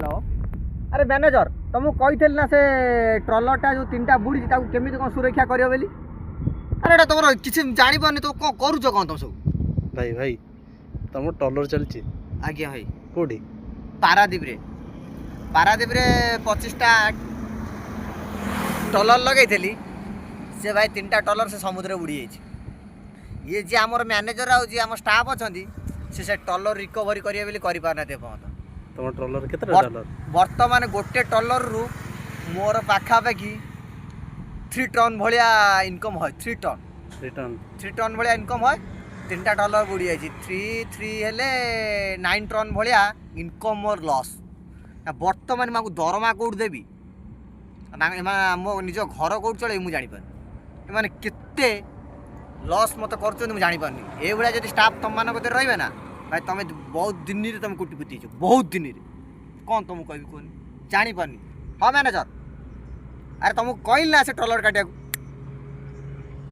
hello अरे manager तुमको कही ना से ट्रलरटा जो 3टा बुड़ी केमी कौन सुरक्षा कर बोली अरे एटा तुम किसी जान तो कौन करुच कौन तुम सब भाई भाई तुम ट्रलर चलची आज्ञा भाई कोठी पारादीप रे 25टा ट्रलर लगे से भाई 3टा ट्रलर से समुद्र बुड़ी जाइए ये जी आमर मैनेजर आउ जी आम स्टाफ अच्छा से ट्रलर रिकवरी करेंगे बोली करना तुम ट्रलर केते ट्रलर बर्तमान गोटे ट्रलर रु मोर पाखापाखि 3 टन भाया इनकम है 3 टन भाया इनकम है 3टा ट्रलर बुड़ी जाइए 3 हेले 9 टन भाया इनकम मोर लॉस बर्तमान मैं दरमा कौट देवी मो निज घर कौट चल मुझे जापर मैंने केते लॉस मत कर जापारनी ये भाया जब स्टाफ तुम मान रे ना भाई तुम बहुत दिन तुम कोटिपति बहुत दिन कौन तुमको कह कहनी जापारनी हाँ मैनेजर अरे तुमको कहल ना से ट्रलर काटिया